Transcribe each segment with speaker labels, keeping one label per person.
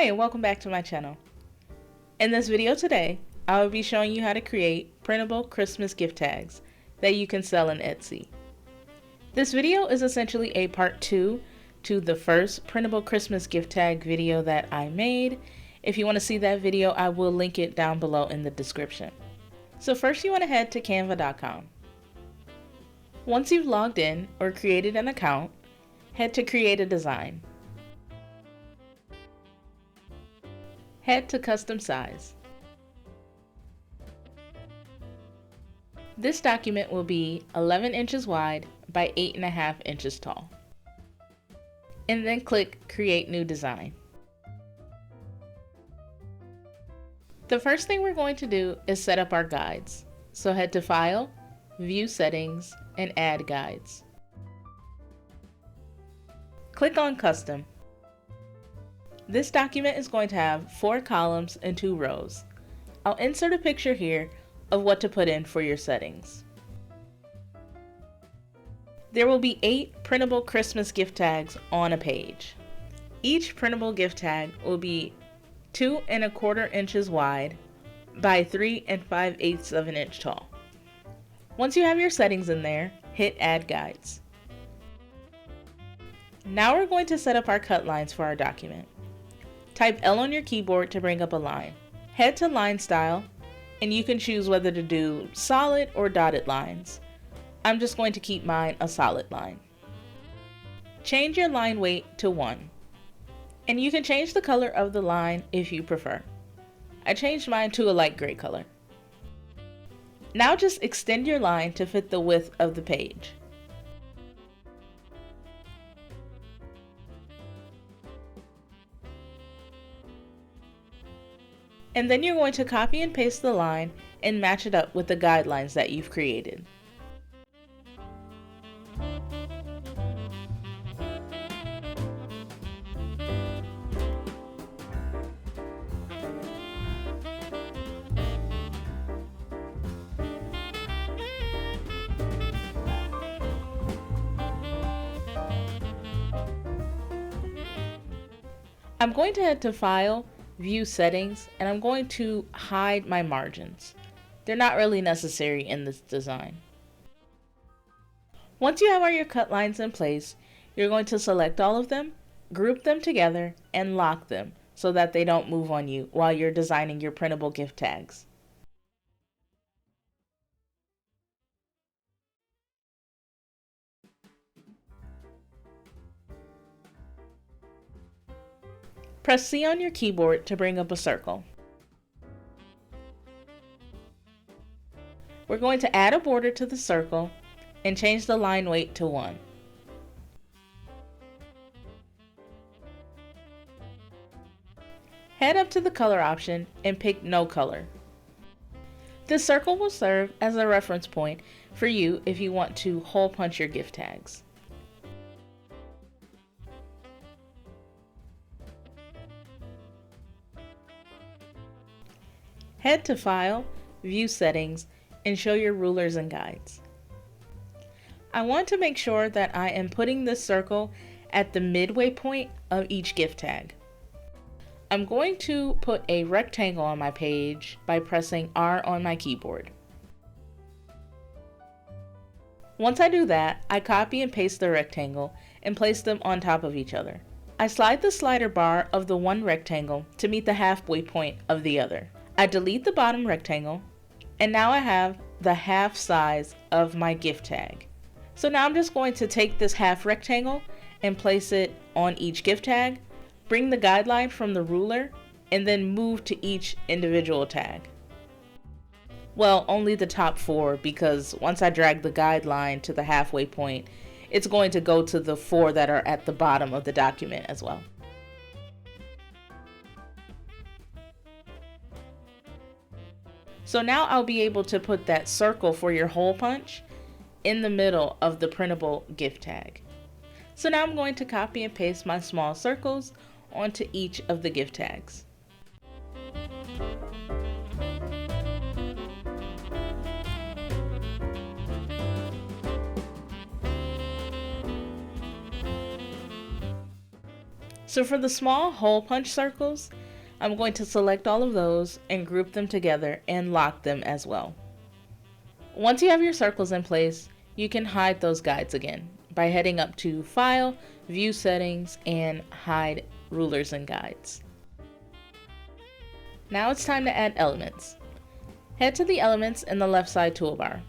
Speaker 1: Hi and welcome back to my channel. In this video today, I will be showing you how to create printable Christmas gift tags that you can sell in Etsy. This video is essentially a part 2 to the first printable Christmas gift tag video that I made. If you want to see that video, I will link it down below in the description. So first you want to head to canva.com. Once you've logged in or created an account, head to create a design. Head to custom size. This document will be 11 inches wide by 8.5 inches tall. And then click Create New Design. The first thing we're going to do is set up our guides. So head to File, View Settings, and Add Guides. Click on Custom. This document is going to have 4 columns and 2 rows. I'll insert a picture here of what to put in for your settings. There will be 8 printable Christmas gift tags on a page. Each printable gift tag will be 2¼ inches wide by 3 5/8 of an inch tall. Once you have your settings in there, hit Add Guides. Now we're going to set up our cut lines for our document. Type L on your keyboard to bring up a line. Head to Line Style, and you can choose whether to do solid or dotted lines. I'm just going to keep mine a solid line. Change your line weight to 1. And you can change the color of the line if you prefer. I changed mine to a light gray color. Now just extend your line to fit the width of the page. And then you're going to copy and paste the line and match it up with the guidelines that you've created. I'm going to head to File, View Settings, and I'm going to hide my margins. They're not really necessary in this design. Once you have all your cut lines in place, you're going to select all of them, group them together, and lock them so that they don't move on you while you're designing your printable gift tags. Press C on your keyboard to bring up a circle. We're going to add a border to the circle and change the line weight to 1. Head up to the color option and pick No Color. This circle will serve as a reference point for you if you want to hole punch your gift tags. Head to File, View Settings, and show your rulers and guides. I want to make sure that I am putting this circle at the midway point of each gift tag. I'm going to put a rectangle on my page by pressing R on my keyboard. Once I do that, I copy and paste the rectangle and place them on top of each other. I slide the slider bar of the one rectangle to meet the halfway point of the other. I delete the bottom rectangle, and now I have the half size of my gift tag. So now I'm just going to take this half rectangle and place it on each gift tag, bring the guideline from the ruler, and then move to each individual tag. Well, only the top 4, because once I drag the guideline to the halfway point, it's going to go to the 4 that are at the bottom of the document as well. So now I'll be able to put that circle for your hole punch in the middle of the printable gift tag. So now I'm going to copy and paste my small circles onto each of the gift tags. So for the small hole punch circles, I'm going to select all of those and group them together and lock them as well. Once you have your circles in place, you can hide those guides again by heading up to File, View Settings, and Hide Rulers and Guides. Now it's time to add elements. Head to the elements in the left side toolbar.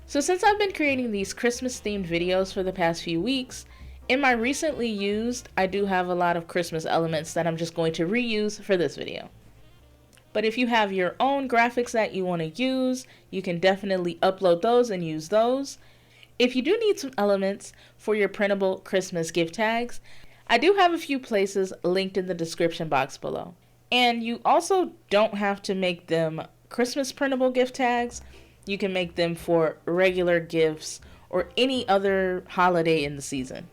Speaker 1: So since I've been creating these Christmas themed videos for the past few weeks, in my recently used, I do have a lot of Christmas elements that I'm just going to reuse for this video. But if you have your own graphics that you want to use, you can definitely upload those and use those. If you do need some elements for your printable Christmas gift tags, I do have a few places linked in the description box below. And you also don't have to make them Christmas printable gift tags. You can make them for regular gifts or any other holiday in the season.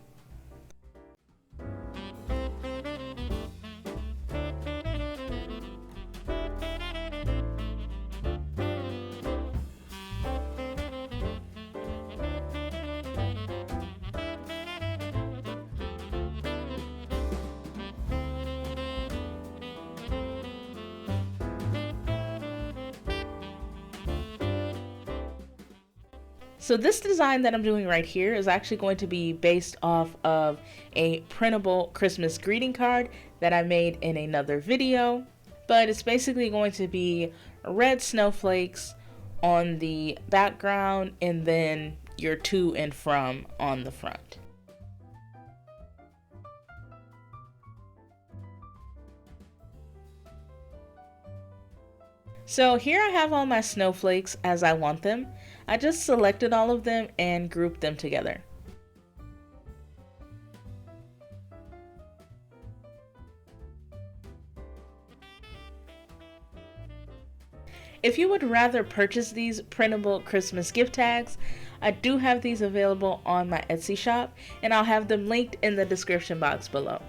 Speaker 1: So this design that I'm doing right here is actually going to be based off of a printable Christmas greeting card that I made in another video, but it's basically going to be red snowflakes on the background and then your to and from on the front. So here I have all my snowflakes as I want them. I just selected all of them and grouped them together. If you would rather purchase these printable Christmas gift tags, I do have these available on my Etsy shop, and I'll have them linked in the description box below.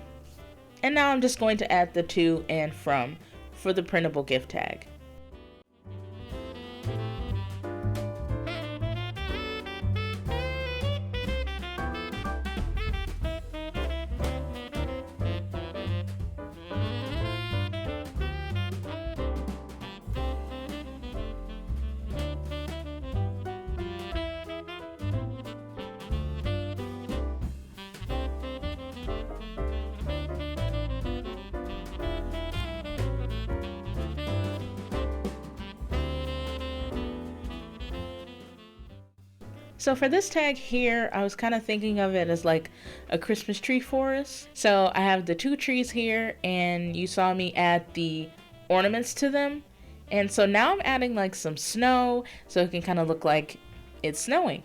Speaker 1: And now I'm just going to add the to and from for the printable gift tag. So for this tag here, I was kind of thinking of it as like a Christmas tree forest. So I have the two trees here, and you saw me add the ornaments to them. And so now I'm adding like some snow so it can kind of look like it's snowing.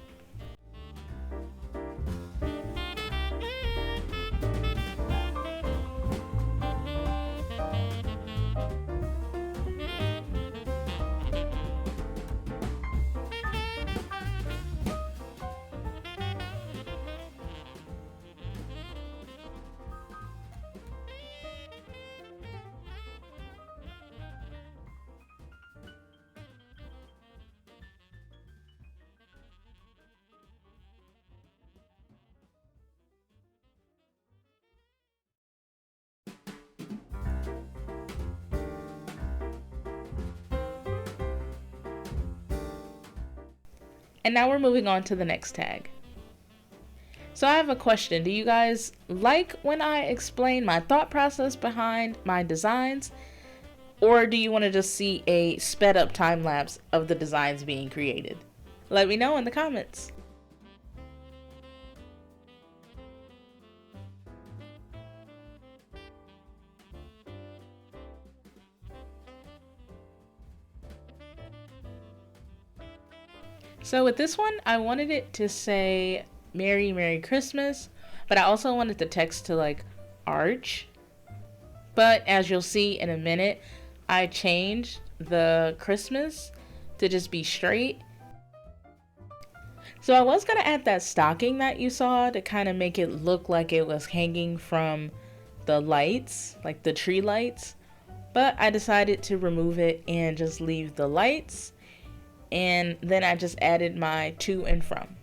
Speaker 1: And now we're moving on to the next tag. So I have a question. Do you guys like when I explain my thought process behind my designs? Or do you want to just see a sped up time lapse of the designs being created? Let me know in the comments. So with this one, I wanted it to say Merry Merry Christmas, but I also wanted the text to like arch. But as you'll see in a minute, I changed the Christmas to just be straight. So I was gonna add that stocking that you saw to kind of make it look like it was hanging from the lights, like the tree lights, but I decided to remove it and just leave the lights. And then I just added my to and from.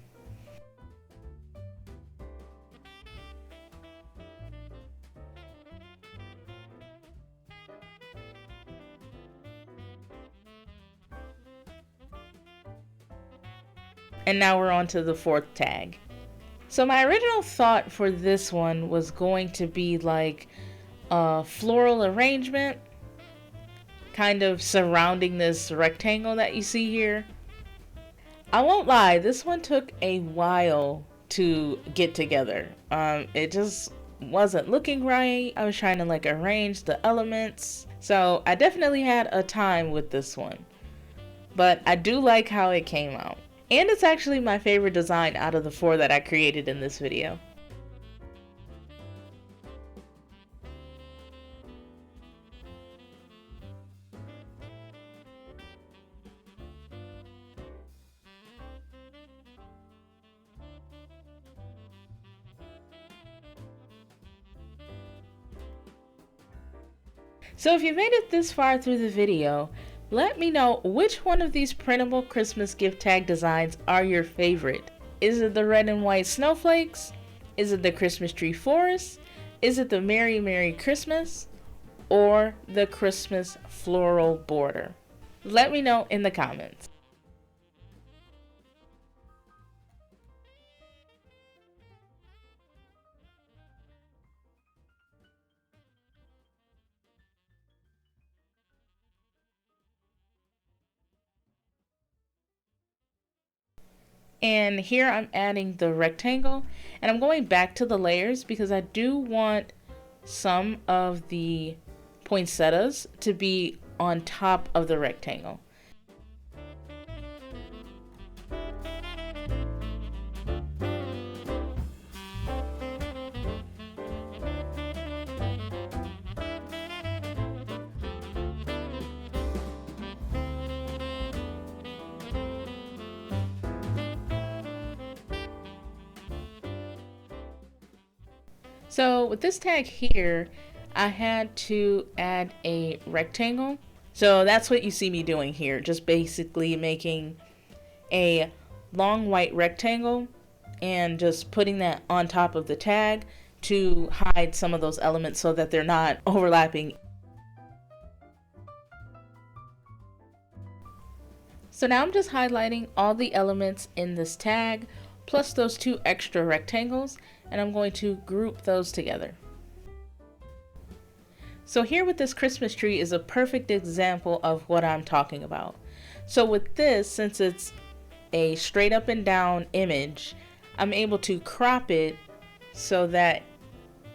Speaker 1: And now we're on to the fourth tag. So my original thought for this one was going to be like a floral arrangement kind of surrounding this rectangle that you see here. I won't lie, this one took a while to get together. It just wasn't looking right. I was trying to like arrange the elements. So I definitely had a time with this one. But I do like how it came out. And it's actually my favorite design out of the 4 that I created in this video. So if you made it this far through the video, let me know which one of these printable Christmas gift tag designs are your favorite. Is it the red and white snowflakes? Is it the Christmas tree forest? Is it the Merry Merry Christmas? Or the Christmas floral border? Let me know in the comments. And here I'm adding the rectangle, and I'm going back to the layers because I do want some of the poinsettias to be on top of the rectangle. So with this tag here, I had to add a rectangle. So that's what you see me doing here, just basically making a long white rectangle and just putting that on top of the tag to hide some of those elements so that they're not overlapping. So now I'm just highlighting all the elements in this tag plus those 2 extra rectangles, and I'm going to group those together. So here with this Christmas tree is a perfect example of what I'm talking about. So with this, since it's a straight up and down image, I'm able to crop it so that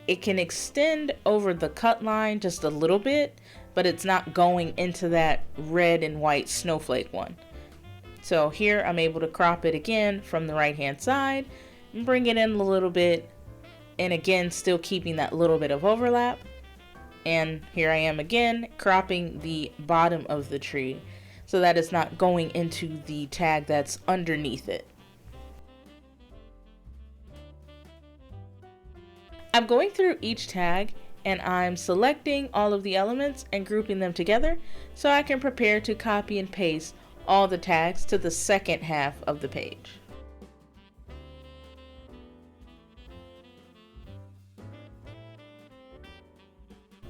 Speaker 1: it can extend over the cut line just a little bit, but it's not going into that red and white snowflake one. So here I'm able to crop it again from the right hand side and bring it in a little bit, and again still keeping that little bit of overlap. And here I am again cropping the bottom of the tree so that it's not going into the tag that's underneath it. I'm going through each tag and I'm selecting all of the elements and grouping them together so I can prepare to copy and paste all the tags to the second half of the page.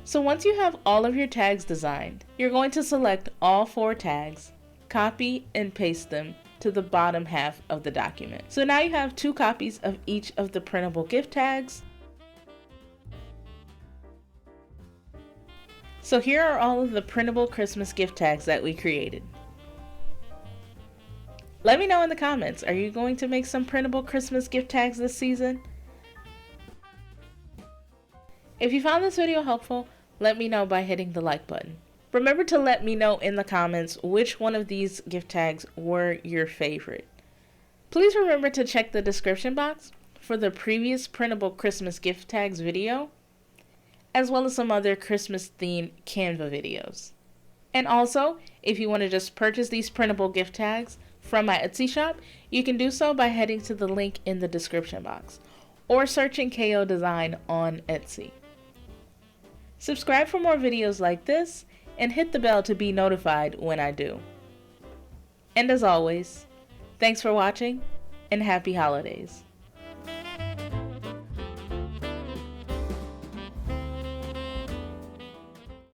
Speaker 1: So once you have all of your tags designed, you're going to select all 4 tags, copy and paste them to the bottom half of the document. So now you have 2 copies of each of the printable gift tags. So here are all of the printable Christmas gift tags that we created. Let me know in the comments, are you going to make some printable Christmas gift tags this season? If you found this video helpful, let me know by hitting the like button. Remember to let me know in the comments which one of these gift tags were your favorite. Please remember to check the description box for the previous printable Christmas gift tags video, as well as some other Christmas themed Canva videos. And also, if you want to just purchase these printable gift tags from my Etsy shop, you can do so by heading to the link in the description box or searching kayohdesign on Etsy. Subscribe for more videos like this and hit the bell to be notified when I do. And as always, thanks for watching and happy holidays.